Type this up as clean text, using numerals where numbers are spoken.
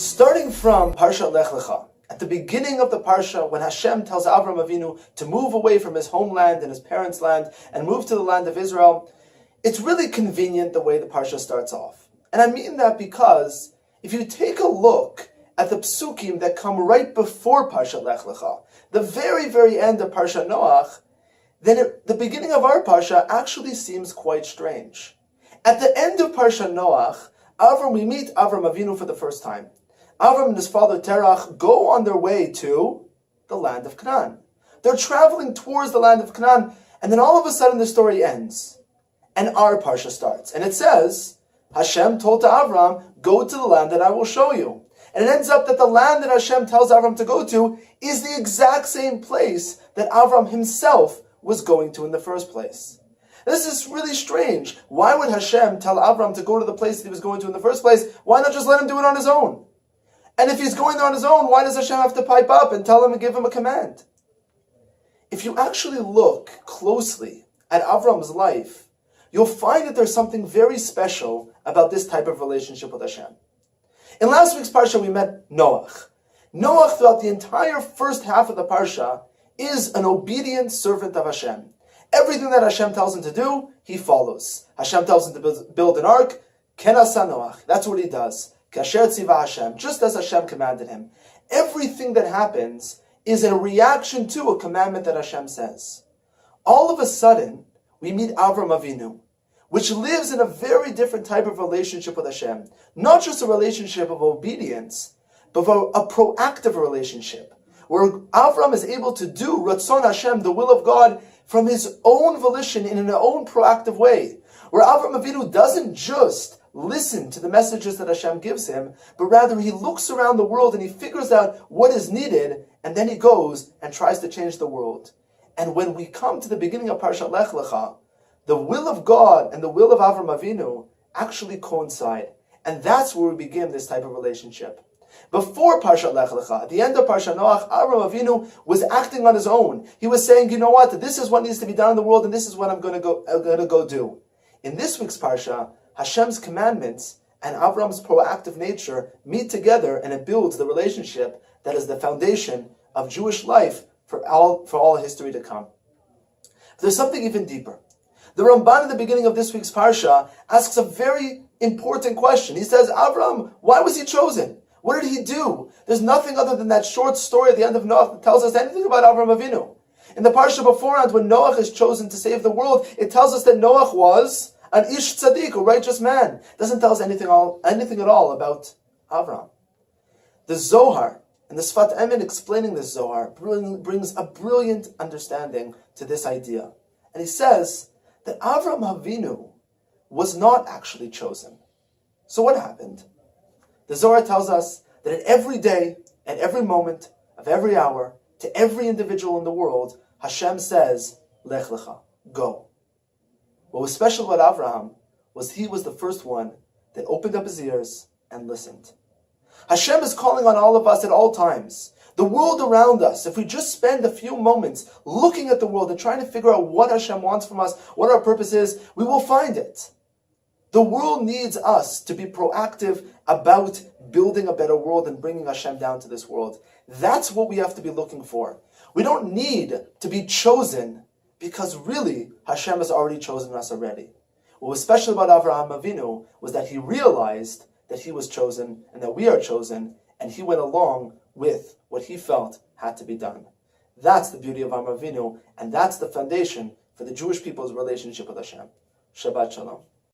Starting from Parsha Lech Lecha, at the beginning of the Parsha, when Hashem tells Avram Avinu to move away from his homeland and his parents' land and move to the land of Israel, it's really convenient the way the Parsha starts off. And I mean that because if you take a look at the psukim that come right before Parsha Lech Lecha, the very, very end of Parsha Noach, then the beginning of our Parsha actually seems quite strange. At the end of Parsha Noach, we meet Avram Avinu for the first time. Avram and his father Terach go on their way to the land of Canaan. They're traveling towards the land of Canaan, and then all of a sudden the story ends. And our Parsha starts. And it says, Hashem told to Avram, go to the land that I will show you. And it ends up that the land that Hashem tells Avram to go to is the exact same place that Avram himself was going to in the first place. This is really strange. Why would Hashem tell Avram to go to the place that he was going to in the first place? Why not just let him do it on his own? And if he's going there on his own, why does Hashem have to pipe up and tell him and give him a command? If you actually look closely at Avram's life, you'll find that there's something very special about this type of relationship with Hashem. In last week's Parsha, we met Noach. Noach, throughout the entire first half of the Parsha, is an obedient servant of Hashem. Everything that Hashem tells him to do, he follows. Hashem tells him to build an ark, Ken asa Noach. That's what he does. Kasher tziva Hashem, just as Hashem commanded him. Everything that happens is a reaction to a commandment that Hashem says. All of a sudden, we meet Avram Avinu, which lives in a very different type of relationship with Hashem. Not just a relationship of obedience, but a proactive relationship, where Avram is able to do Ratzon Hashem, the will of God, from his own volition in an own proactive way. Where Avram Avinu doesn't just listen to the messages that Hashem gives him, but rather he looks around the world and he figures out what is needed, and then he goes and tries to change the world. And when we come to the beginning of Parshat Lech Lecha, the will of God and the will of Avram Avinu actually coincide. And that's where we begin this type of relationship. Before Parshat Lech Lecha, at the end of Parshat Noach, Avram Avinu was acting on his own. He was saying, you know what, this is what needs to be done in the world, and this is what I'm going to go do. In this week's Parsha, Hashem's commandments and Avram's proactive nature meet together, and it builds the relationship that is the foundation of Jewish life for all history to come. But there's something even deeper. The Ramban in the beginning of this week's Parsha asks a very important question. He says, Avram, why was he chosen? What did he do? There's nothing other than that short story at the end of Noach that tells us anything about Avram Avinu. In the Parsha beforehand, when Noach is chosen to save the world, it tells us that Noach was an ish tzaddik, a righteous man. It doesn't tell us anything at all about Avram. The Zohar, and the Sfat Emin explaining this Zohar, brings a brilliant understanding to this idea. And he says that Avram Avinu was not actually chosen. So what happened? The Zohar tells us that at every day, at every moment of every hour, to every individual in the world, Hashem says, Lech Lecha, go. What was special about Avraham was he was the first one that opened up his ears and listened. Hashem is calling on all of us at all times. The world around us, if we just spend a few moments looking at the world and trying to figure out what Hashem wants from us, what our purpose is, we will find it. The world needs us to be proactive about building a better world and bringing Hashem down to this world. That's what we have to be looking for. We don't need to be chosen, because really, Hashem has already chosen us already. What was special about Avraham Avinu was that he realized that he was chosen and that we are chosen, and he went along with what he felt had to be done. That's the beauty of Avraham Avinu, and that's the foundation for the Jewish people's relationship with Hashem. Shabbat Shalom.